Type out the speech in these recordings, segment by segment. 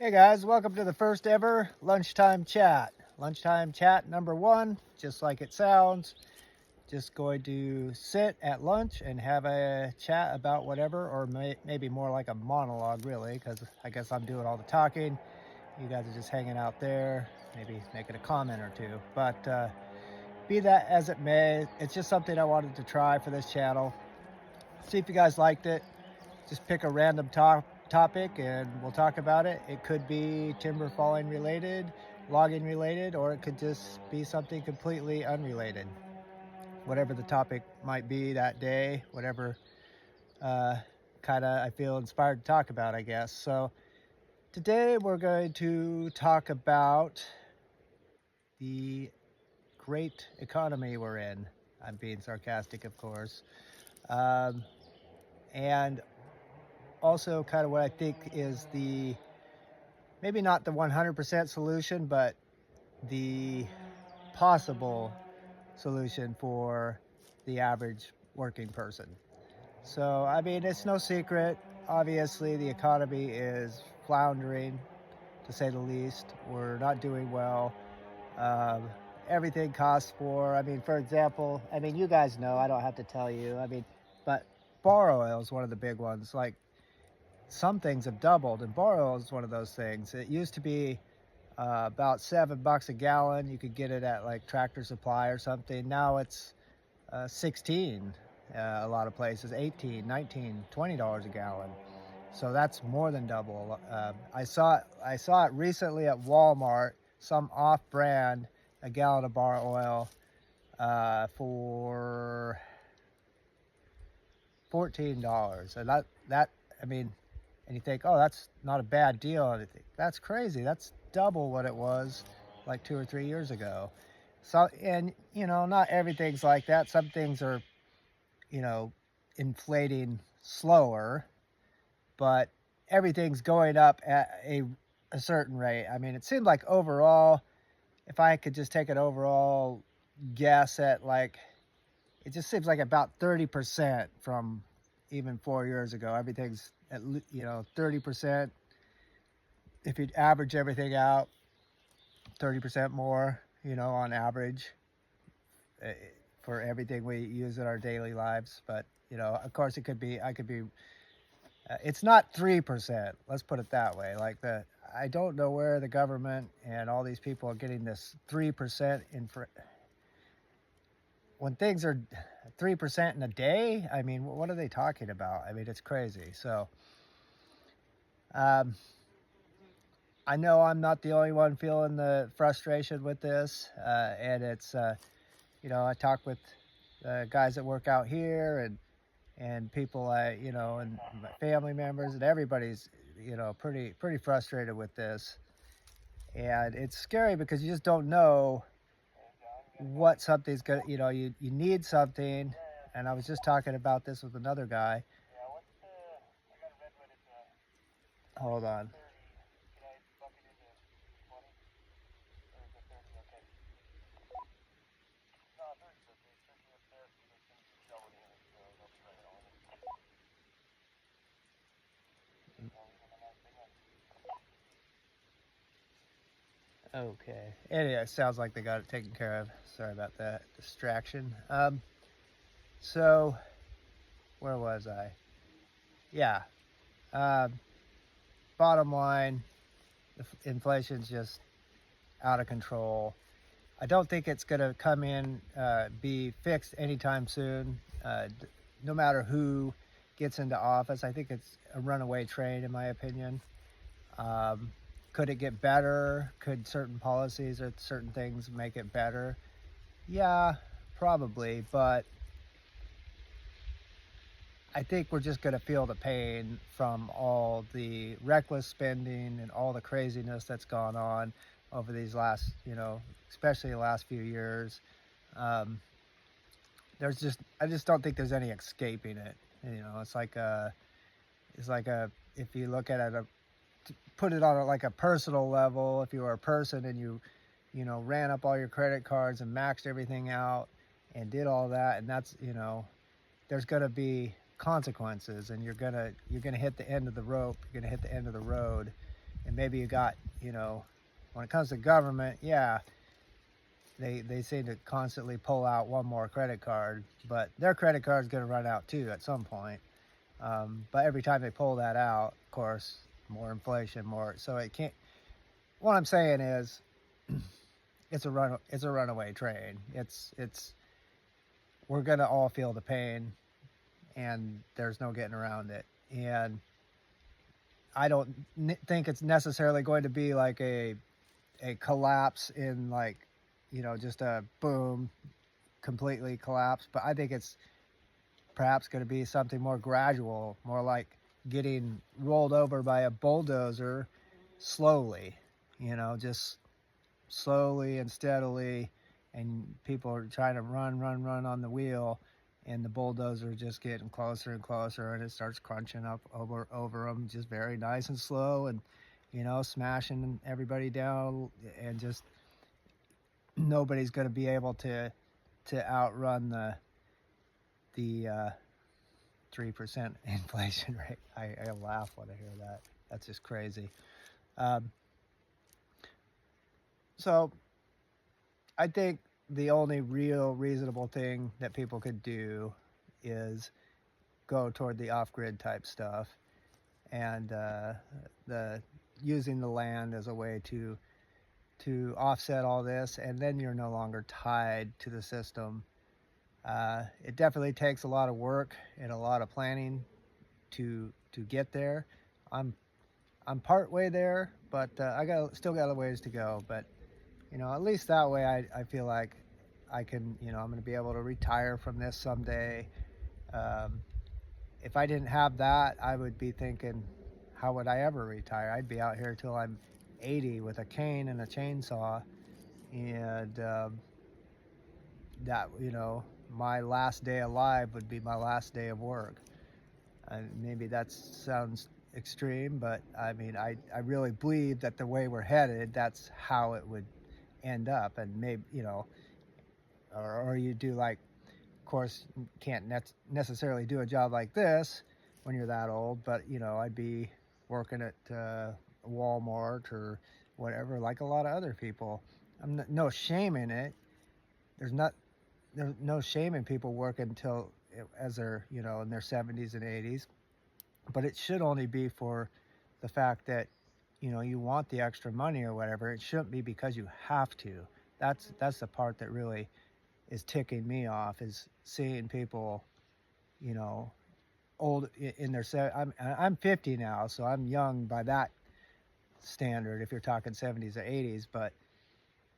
Hey guys, welcome to the first ever lunchtime chat. Lunchtime chat number one, just like it sounds. Just going to sit at lunch and have a chat about whatever, or maybe more like a monologue, really, because I guess I'm doing all the talking. You guys are just hanging out there, maybe making a comment or two. But be that as it may, it's just something I wanted to try for this channel. See if you guys liked it. Just pick a random topic and we'll talk about it. It could be timber falling related, logging related, or it could just be something completely unrelated. Whatever the topic might be that day, whatever kind of I feel inspired to talk about, I guess. So today we're going to talk about the great economy we're in. I'm being sarcastic, of course. Um, and also kind of what I think is the maybe not the 100% solution, but the possible solution for the average working person. So, I mean, it's no secret. Obviously, the economy is floundering, to say the least. We're not doing well. Um, Everything costs more. I mean, for example, I mean, you guys know, I don't have to tell you. I mean, but bar oil is one of the big ones. Like, some things have doubled, and bar oil is one of those things. It used to be about $7 a gallon. You could get it at like Tractor Supply or something. Now it's 16, a lot of places, 18, 19, $20 a gallon. So that's more than double. I saw it recently at Walmart, some off-brand, a gallon of bar oil for $14. And that I mean, and you think, oh, that's not a bad deal. And you think, that's crazy. That's double what it was like 2 or 3 years ago. So, and not everything's like that. Some things are, inflating slower, but everything's going up at a certain rate. I mean, it seemed like overall, if I could just take an overall guess at like, it just seems like about 30% from even 4 years ago. Everything's at 30%. If you average everything out, 30% more, on average, eh, for everything we use in our daily lives. But of course, I could be. It's not 3%. Let's put it that way. I don't know where the government and all these people are getting this 3% when things are 3% in a day. I mean, what are they talking about? I mean, it's crazy. So, um, I know I'm not the only one feeling the frustration with this, and it's I talk with guys that work out here and people and my family members, and everybody's pretty frustrated with this, and it's scary because you just don't know what something's gonna you need something. And I was just talking about this with another guy. Hold on. Okay. Anyway, it sounds like they got it taken care of. Sorry about that distraction. So where was I? Yeah. Um, Bottom line, inflation's just out of control. I don't think it's going to come in, be fixed anytime soon. No matter who gets into office, I think it's a runaway train, in my opinion. Um, could it get better? Could certain policies or certain things make it better? Yeah, probably. But I think we're just going to feel the pain from all the reckless spending and all the craziness that's gone on over these last, especially the last few years. Um, I just don't think there's any escaping it. It's like a, if you look at it, put it on like a personal level, if you were a person and ran up all your credit cards and maxed everything out and did all that, and that's, there's going to be consequences, and you're gonna hit the end of the rope. You're gonna hit the end of the road, And maybe you got, you know, when it comes to government, yeah, they seem to constantly pull out one more credit card, but their credit card's going to run out too at some point. But every time they pull that out, of course, more inflation, more. So it can't. What I'm saying is, it's a runaway train. It's we're gonna all feel the pain, and there's no getting around it. And I don't think it's necessarily going to be like a collapse in, like, you know, just a boom, completely collapse. But I think it's perhaps going to be something more gradual, more like getting rolled over by a bulldozer slowly, you know, just slowly and steadily. And people are trying to run on the wheel, and the bulldozer just getting closer and closer, and it starts crunching up over them, just very nice and slow, and, you know, smashing everybody down, and just nobody's going to be able to outrun the 3% inflation rate. I laugh when I hear that. That's just crazy. So I think the only real reasonable thing that people could do is go toward the off-grid type stuff, and the using the land as a way to offset all this, and then you're no longer tied to the system. It definitely takes a lot of work and a lot of planning to get there. I'm part way there, but I still got a ways to go. But, you know, at least that way I feel like I can, you know, I'm going to be able to retire from this someday. If I didn't have that, I would be thinking, how would I ever retire? I'd be out here till I'm 80 with a cane and a chainsaw, and that, you know, my last day alive would be my last day of work. And maybe that sounds extreme, but I mean, I really believe that the way we're headed, that's how it would end up. And maybe, you know, or you do, like, of course, you can't necessarily do a job like this when you're that old, but, you know, I'd be working at Walmart or whatever, like a lot of other people. I'm no shame in it. There's no shame in people working until, as they're, you know, in their 70s and 80s, but it should only be for the fact that, you know, you want the extra money or whatever. It shouldn't be because you have to. That's the part that really is ticking me off, is seeing people, you know, old in their I'm 50 now, so I'm young by that standard if you're talking 70s or 80s. But,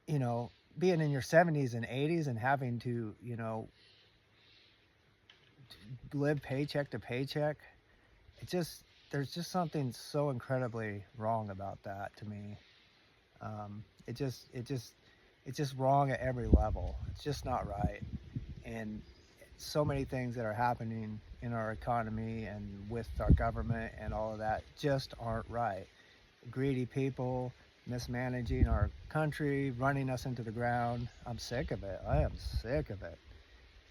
you know, being in your 70s and 80s and having to, you know, live paycheck to paycheck, there's just something so incredibly wrong about that to me. It's just wrong at every level. It's just not right. And so many things that are happening in our economy and with our government and all of that just aren't right. Greedy people mismanaging our country, running us into the ground. I'm sick of it. I am sick of it.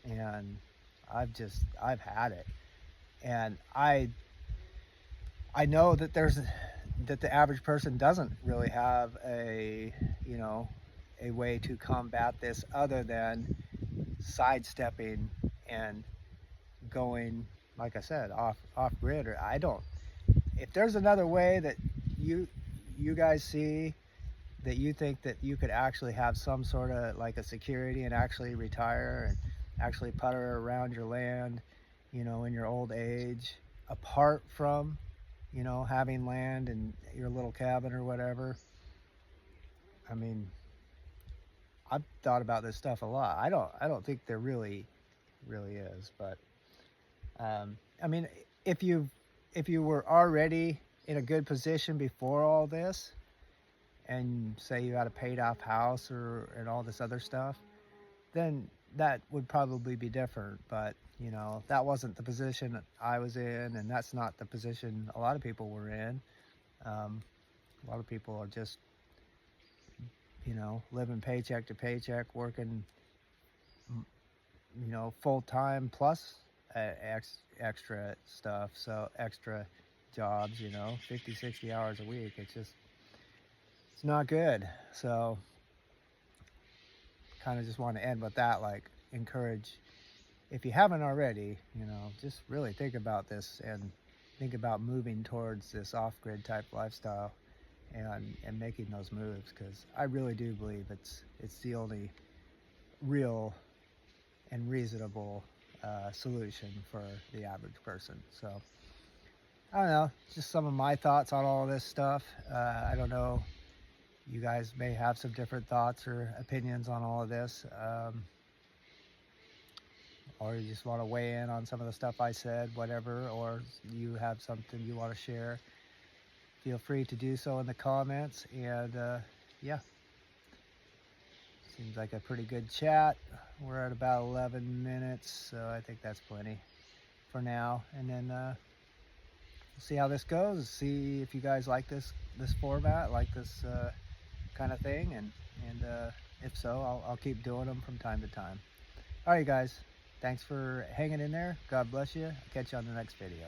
And I've had it. And I know that the average person doesn't really have a, you know, a way to combat this other than sidestepping and going, like I said, off grid. Or I don't. If there's another way that you guys see, that you think that you could actually have some sort of like a security and actually retire and actually putter around your land, you know, in your old age, apart from, you know, having land and your little cabin or whatever. I mean, I've thought about this stuff a lot. I don't think there really is, but I mean, if you were already in a good position before all this, and say you had a paid off house and all this other stuff, then that would probably be different. But, you know, that wasn't the position I was in, and that's not the position a lot of people were in. A lot of people are just, you know, living paycheck to paycheck, working, you know, full time plus extra stuff, so extra jobs, you know, 50, 60 hours a week. It's not good. So kind of just want to end with that, like encourage, if you haven't already, you know, just really think about this and think about moving towards this off-grid type lifestyle and making those moves, because I really do believe it's the only real and reasonable solution for the average person. So I don't know, just some of my thoughts on all of this stuff. I don't know, you guys may have some different thoughts or opinions on all of this, or you just want to weigh in on some of the stuff I said, whatever, or you have something you want to share, feel free to do so in the comments. And yeah, seems like a pretty good chat. We're at about 11 minutes, so I think that's plenty for now. And then we'll see how this goes, see if you guys like this format, like this kind of thing, and if so, I'll keep doing them from time to time. All right, guys, thanks for hanging in there. God bless you. I'll catch you on the next video.